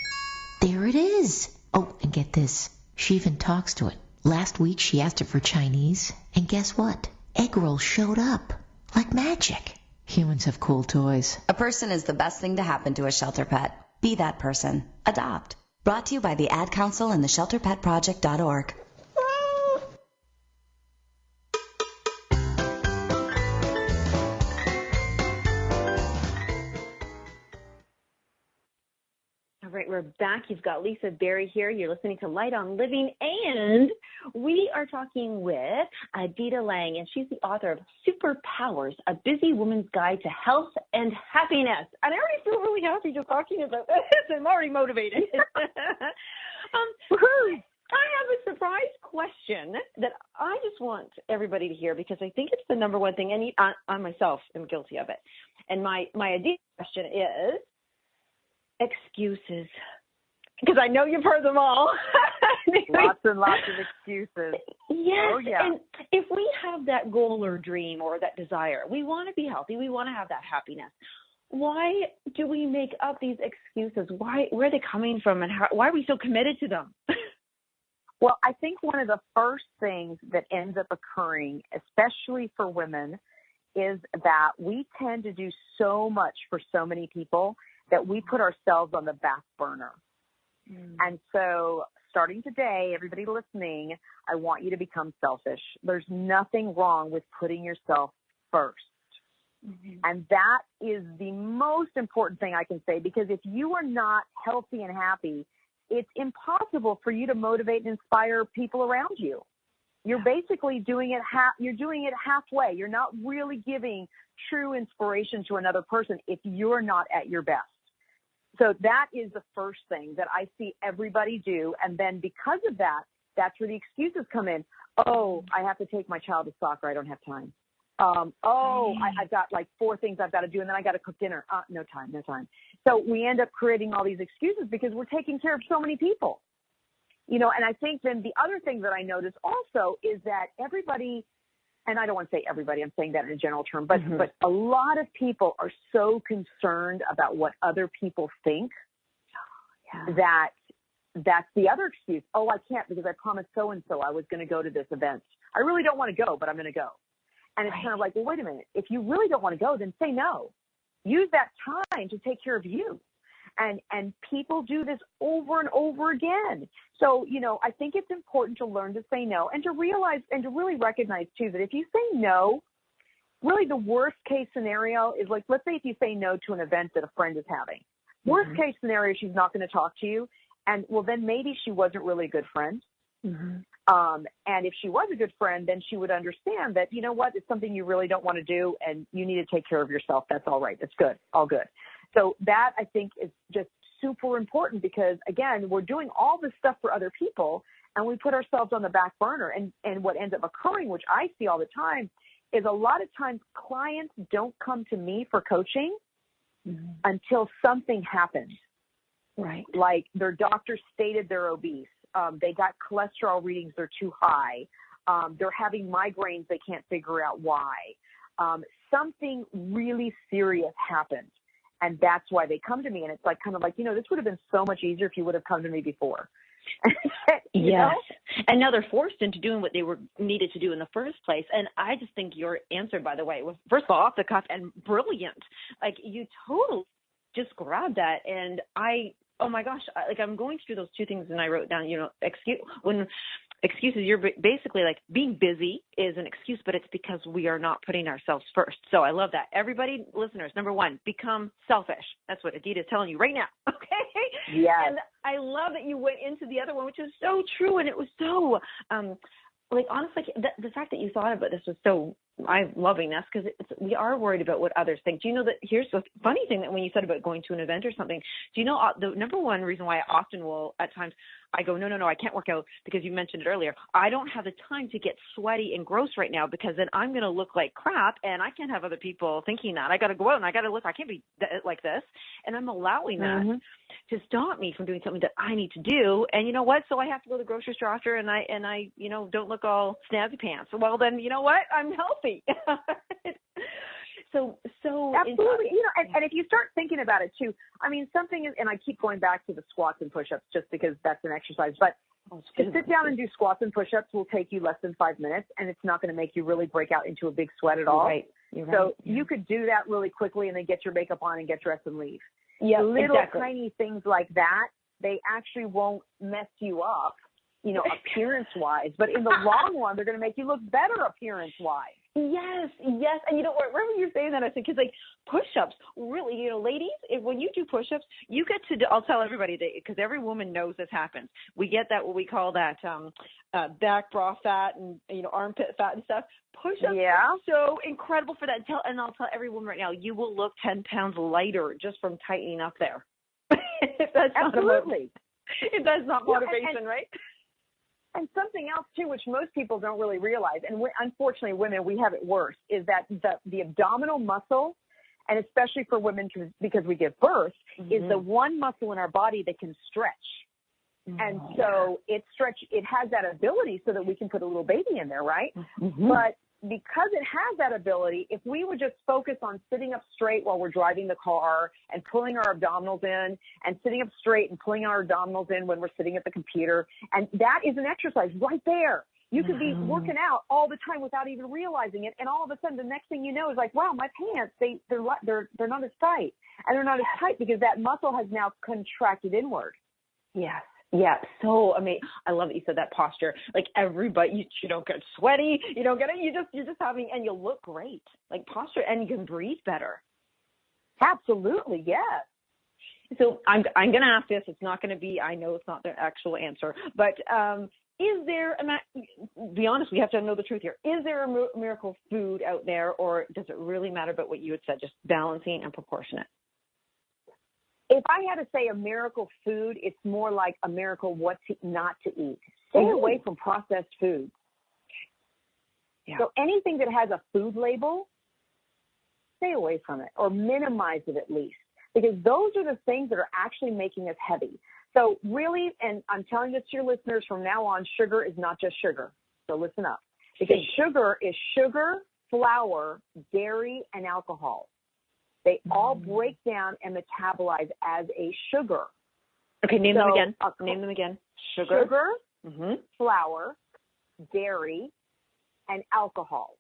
There it is. Oh, and get this. She even talks to it. Last week she asked it for Chinese, and guess what? Egg rolls showed up. Like magic. Humans have cool toys. A person is the best thing to happen to a shelter pet. Be that person. Adopt. Brought to you by the Ad Council and the ShelterPetProject.org. All right, we're back. You've got Lisa Berry here. You're listening to Light on Living, and we are talking with Adita Lang, and she's the author of Superpowers, A Busy Woman's Guide to Health and Happiness. And I already feel really happy just talking about this. I'm already motivated. I have a surprise question that I just want everybody to hear because I think it's the number one thing, and I myself am guilty of it. And my Adita question is, excuses, because I know you've heard them all. Lots and lots of excuses. Yes. Oh, yeah. And if we have that goal or dream or that desire, we want to be healthy, we want to have that happiness. Why do we make up these excuses? Where are they coming from, and why are we so committed to them? Well, I think one of the first things that ends up occurring, especially for women, is that we tend to do so much for so many people that we put ourselves on the back burner. And so starting today, everybody listening, I want you to become selfish. There's nothing wrong with putting yourself first. And that is the most important thing I can say, because if you are not healthy and happy, it's impossible for you to motivate and inspire people around you. You're basically doing it halfway. You're not really giving true inspiration to another person if you're not at your best. So that is the first thing that I see everybody do. And then because of that, that's where the excuses come in. Oh, I have to take my child to soccer. I don't have time. I've got like 4 things I've got to do, and then I got to cook dinner. No time. So we end up creating all these excuses because we're taking care of so many people. You know, and I think then the other thing that I notice also is that everybody, and I don't want to say everybody, I'm saying that in a general term, but a lot of people are so concerned about what other people think that that's the other excuse. Oh, I can't because I promised so-and-so I was going to go to this event. I really don't want to go, but I'm going to go. And it's kind of like, well, wait a minute. If you really don't want to go, then say no. Use that time to take care of you. And people do this over and over again. So, you know, I think it's important to learn to say no and to realize and to really recognize, too, that if you say no, really the worst case scenario is like, let's say if you say no to an event that a friend is having. Worst case scenario, she's not going to talk to you. And, well, then maybe she wasn't really a good friend. And if she was a good friend, then she would understand that, you know what, it's something you really don't want to do and you need to take care of yourself. That's all right. That's good. All good. So that, I think, is just super important because, again, we're doing all this stuff for other people and we put ourselves on the back burner. And what ends up occurring, which I see all the time, is a lot of times clients don't come to me for coaching until something happens. Right. Like their doctor stated they're obese. They got cholesterol readings, they're too high. They're having migraines, they can't figure out why. Something really serious happened. And that's why they come to me. And it's like, kind of like, you know, this would have been so much easier if you would have come to me before. You know? And now they're forced into doing what they were needed to do in the first place. And I just think your answer, by the way, was, first of all, off the cuff and brilliant. Like, you totally just grabbed that. And oh my gosh, I'm going through those 2 things and I wrote down, you know, excuses, you're basically like being busy is an excuse, but it's because we are not putting ourselves first. So I love that. Everybody, listeners, number 1, become selfish. That's what Adita is telling you right now. Okay. Yes. And I love that you went into the other one, which is so true. And it was so, honestly, the fact that you thought about this was so, I'm loving this because we are worried about what others think. Do you know that here's the funny thing that when you said about going to an event or something, do you know the number one reason why I often will at times I go, no, I can't work out because you mentioned it earlier. I don't have the time to get sweaty and gross right now because then I'm going to look like crap and I can't have other people thinking that. I got to go out and I got to look, I can't be like this. And I'm allowing that to stop me from doing something that I need to do. And you know what? So I have to go to the grocery store after and I, don't look all snazzy pants. Well, then you know what? I'm healthy. So absolutely. You know, and if you start thinking about it too, I mean, something is, and I keep going back to the squats and push-ups just because that's an exercise, but to sit down and do squats and push-ups will take you less than 5 minutes, and it's not going to make you really break out into a big sweat at all. You're so right. you could do that really quickly and then get your makeup on and get dressed and leave. Yeah, little exactly. tiny things like that, they actually won't mess you up, you know, appearance-wise. But in the long run, they're going to make you look better appearance-wise. Yes. And you know what, remember you saying that, I think, because like push-ups, really, you know, ladies, when you do push-ups, you get to do, I'll tell everybody, because every woman knows this happens. We get that, what we call that back bra fat and, you know, armpit fat and stuff. Push-ups are so incredible for that. And I'll tell every woman right now, you will look 10 pounds lighter just from tightening up there. If that's absolutely. If that's not motivation, right? And something else, too, which most people don't really realize, and unfortunately women, we have it worse, is that the abdominal muscle, and especially for women because we give birth, is the one muscle in our body that can stretch. And so it has that ability so that we can put a little baby in there, right? But because it has that ability, if we would just focus on sitting up straight while we're driving the car and pulling our abdominals in, and sitting up straight and pulling our abdominals in when we're sitting at the computer, and that is an exercise right there. You could be working out all the time without even realizing it, and all of a sudden the next thing you know is like, wow, my pants, they're not as tight. And they're not as tight because that muscle has now contracted inward. Yes. Yeah, so amazing. I love that you said that posture. Like everybody, you don't get sweaty, you don't get it. You're just having, and you'll look great. Like posture, and you can breathe better. Absolutely, yes. So I'm going to ask this. It's not going to be, I know it's not the actual answer, but is there, be honest, we have to know the truth here. Is there a miracle food out there, or does it really matter about what you had said, just balancing and proportionate? If I had to say a miracle food, it's more like a miracle what not to eat. Stay away from processed foods. Yeah. So anything that has a food label, stay away from it or minimize it at least, because those are the things that are actually making us heavy. So really, and I'm telling this to your listeners from now on, sugar is not just sugar. So listen up, because sugar is sugar, flour, dairy, and alcohol. They all break down and metabolize as a sugar. Okay, name them again. Name them again. Sugar, flour, dairy, and alcohol.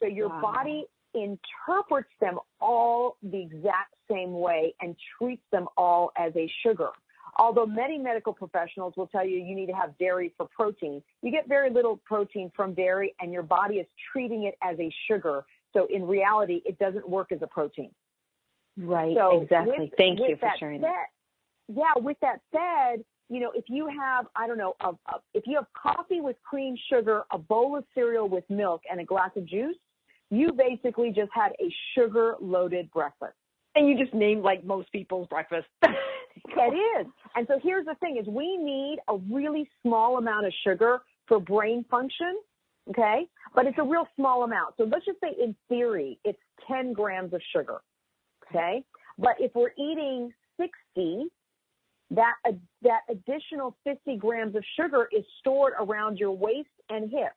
So your body interprets them all the exact same way and treats them all as a sugar. Although many medical professionals will tell you need to have dairy for protein, you get very little protein from dairy, and your body is treating it as a sugar. So in reality, it doesn't work as a protein. Right, so exactly. Thank you for sharing that. Yeah, with that said, you know, if you have, I don't know, if you have coffee with cream sugar, a bowl of cereal with milk, and a glass of juice, you basically just had a sugar-loaded breakfast. And you just named like most people's breakfast. It is. And so here's the thing is we need a really small amount of sugar for brain function. Okay, but it's a real small amount. So let's just say in theory, it's 10 grams of sugar. Okay, but if we're eating 60, that additional 50 grams of sugar is stored around your waist and hips.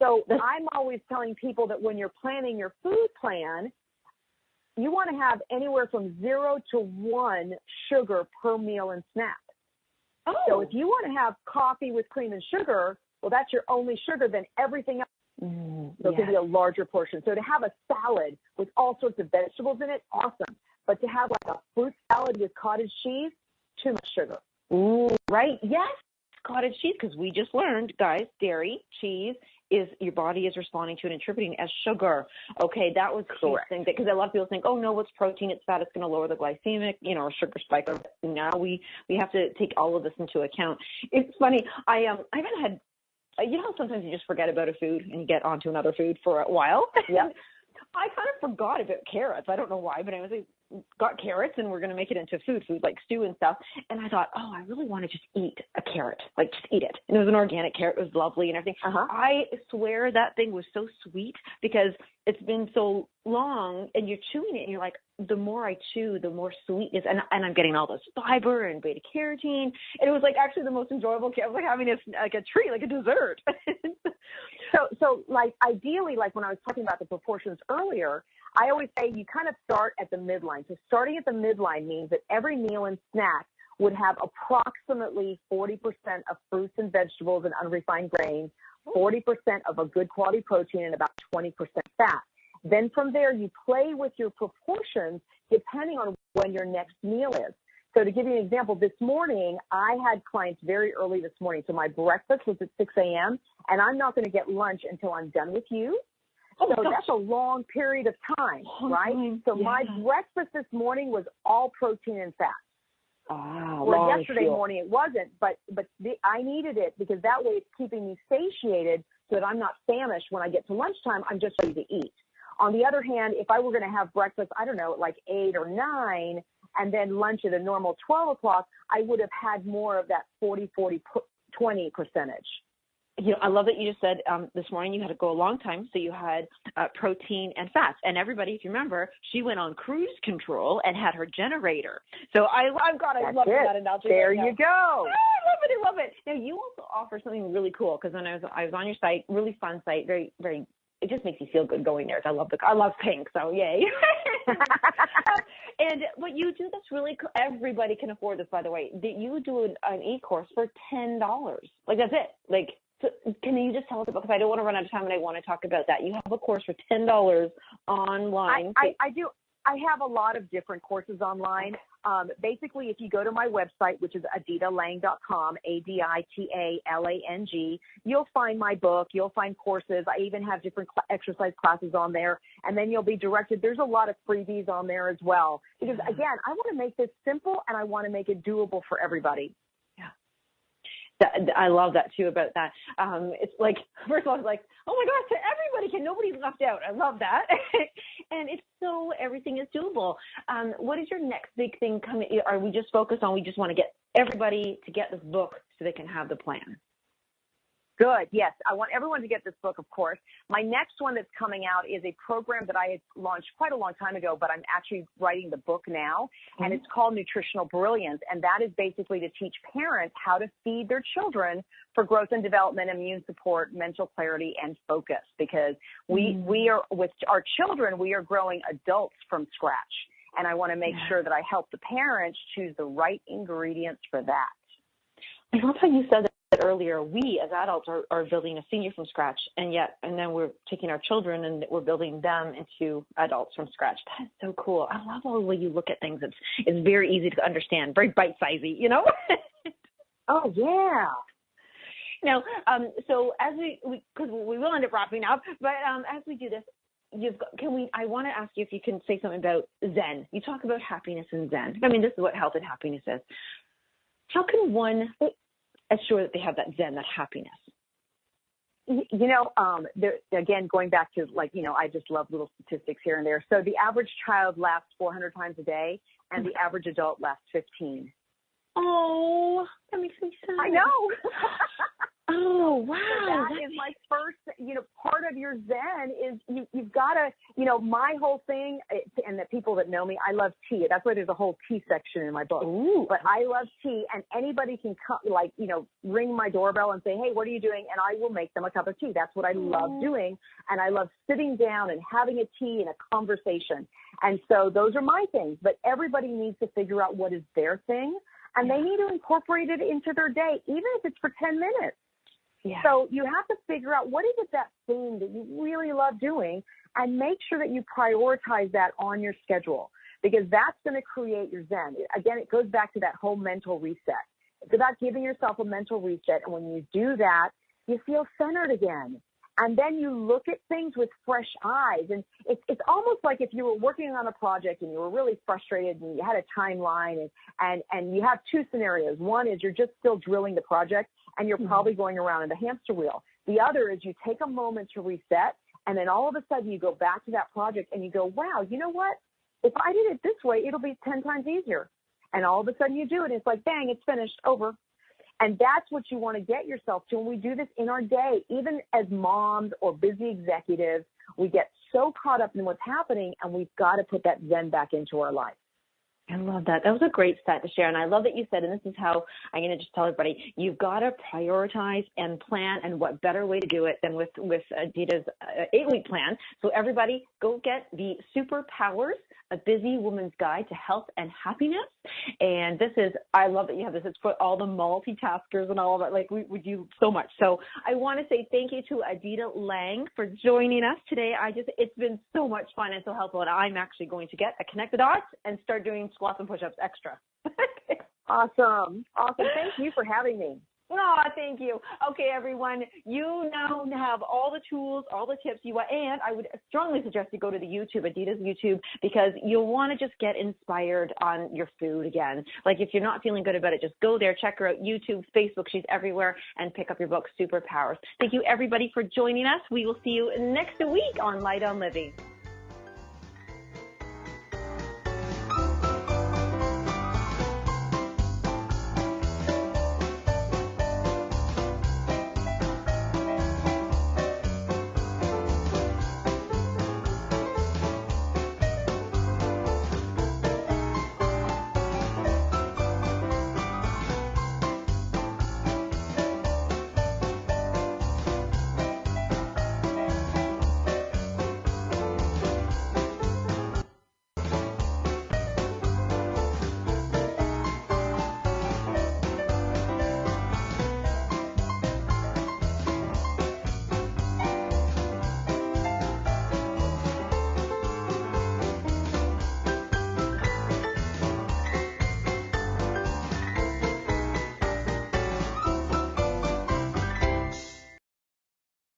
So I'm always telling people that when you're planning your food plan, you want to have anywhere from 0 to 1 sugar per meal and snack. So if you want to have coffee with cream and sugar, well, that's your only sugar, then everything else, there'll be a larger portion. So to have a salad with all sorts of vegetables in it, awesome. But to have like a fruit salad with cottage cheese, too much sugar. Ooh, right? Yes, cottage cheese, because we just learned, guys, dairy, cheese, is your body is responding to and interpreting as sugar. Okay, that was the key thing, because a lot of people think, oh no, it's protein, it's fat, it's going to lower the glycemic, or sugar spike. Now we have to take all of this into account. It's funny, I haven't had, how sometimes you just forget about a food and you get onto another food for a while. Yeah. I kind of forgot about carrots. I don't know why, but I was got carrots and we're going to make it into food like stew and stuff. And I thought, I really want to just eat a carrot, like just eat it. And it was an organic carrot. It was lovely and everything. I swear that thing was so sweet because it's been so long and you're chewing it and you're like, the more I chew, the more sweet it is. And I'm getting all this fiber and beta carotene. And it was like actually the most enjoyable. I was like having a treat, like a dessert. So like ideally, like when I was talking about the proportions earlier, I always say you kind of start at the midline. So starting at the midline means that every meal and snack would have approximately 40% of fruits and vegetables and unrefined grains, 40% of a good quality protein, and about 20% fat. Then from there, you play with your proportions depending on when your next meal is. So to give you an example, this morning, I had clients very early this morning. So my breakfast was at 6 a.m., and I'm not going to get lunch until I'm done with you. So that's a long period of time, right? So my breakfast this morning was all protein and fat. Well, yesterday morning it wasn't, but I needed it because that way it's keeping me satiated so that I'm not famished when I get to lunchtime. I'm just ready to eat. On the other hand, if I were going to have breakfast, I don't know, at like 8 or 9, and then lunch at a normal 12 o'clock, I would have had more of that 40-40-20 percentage. You know, I love that you just said this morning you had to go a long time, so you had protein and fats. And everybody, if you remember, she went on cruise control and had her generator. So I love that analogy. There you go. I love it. Now, you also offer something really cool, because when I was on your site, really fun site, very, very, it just makes me feel good going there. I love pink, so yay. And what you do that's really cool, everybody can afford this, by the way, that you do an e-course for $10. Like, that's it. Like, so can you just tell us about, because I don't want to run out of time and I want to talk about that. You have a course for $10 online. I do. I have a lot of different courses online. Basically, if you go to my website, which is aditalang.com, ADITALANG, you'll find my book. You'll find courses. I even have different exercise classes on there. And then you'll be directed. There's a lot of freebies on there as well. Because, again, I want to make this simple and I want to make it doable for everybody. I love that too about that. It's like, first of all, it's like, oh my gosh, everybody nobody's left out. I love that. And it's so, everything is doable. What is your next big thing coming? Are we just focused on, we just want to get everybody to get this book so they can have the plan? Good. Yes. I want everyone to get this book, of course. My next one that's coming out is a program that I had launched quite a long time ago, but I'm actually writing the book now, and it's called Nutritional Brilliance. And that is basically to teach parents how to feed their children for growth and development, immune support, mental clarity, and focus, because we are, with our children, we are growing adults from scratch. And I want to make sure that I help the parents choose the right ingredients for that. I love how you said that earlier. We as adults are building a senior from scratch, and then we're taking our children and we're building them into adults from scratch. That is so cool. I love all the way you look at things. It's very easy to understand, very bite-sizey, you know? Oh, yeah. Now, so as because we will end up wrapping up, but as we do this, I want to ask you if you can say something about Zen. You talk about happiness and Zen. I mean, this is what health and happiness is. How can one assure that they have that Zen, that happiness? You know, again, going back to, like, you know, I just love little statistics here and there. So the average child laughs 400 times a day, and the average adult laughs 15. Oh, that makes me sad. I know. Oh, wow. So that is my first, you know, part of your Zen is you've got to, you know, my whole thing, and the people that know me, I love tea. That's why there's a whole tea section in my book. Ooh. But I love tea, and anybody can come, like, you know, ring my doorbell and say, hey, what are you doing? And I will make them a cup of tea. That's what I love doing. And I love sitting down and having a tea and a conversation. And so those are my things. But everybody needs to figure out what is their thing, and they need to incorporate it into their day, even if it's for 10 minutes. Yeah. So you have to figure out what is it, that thing that you really love doing, and make sure that you prioritize that on your schedule, because that's going to create your Zen. Again, it goes back to that whole mental reset. It's about giving yourself a mental reset. And when you do that, you feel centered again. And then you look at things with fresh eyes. And it's almost like if you were working on a project and you were really frustrated and you had a timeline, and you have two scenarios. One is you're just still drilling the project and you're probably going around in the hamster wheel. The other is you take a moment to reset, and then all of a sudden you go back to that project and you go, wow, you know what? If I did it this way, it'll be 10 times easier. And all of a sudden you do it. It's like, bang, it's finished, over. And that's what you want to get yourself to. And we do this in our day. Even as moms or busy executives, we get so caught up in what's happening, and we've got to put that Zen back into our life. I love that. That was a great stat to share. And I love that you said, and this is how I'm going to just tell everybody, you've got to prioritize and plan, and what better way to do it than with Adita's 8-week plan. So everybody go get the Superpowers, A Busy Woman's Guide to Health and Happiness. And this is, I love that you have this. It's for all the multitaskers and all of that. Like we do so much. So I want to say thank you to Adita Lang for joining us today. It's been so much fun and so helpful. And I'm actually going to get a Connect the Dots and start doing squats and push-ups extra. Awesome. Thank you for having me. Oh, thank you. Okay, everyone, you now have all the tools, all the tips you want, and I would strongly suggest you go to the YouTube, Adita's YouTube, because you'll want to just get inspired on your food again. Like if you're not feeling good about it, just go there, check her out, YouTube, Facebook, she's everywhere, and pick up your book, Superpowers. Thank you, everybody, for joining us. We will see you next week on Light on Living.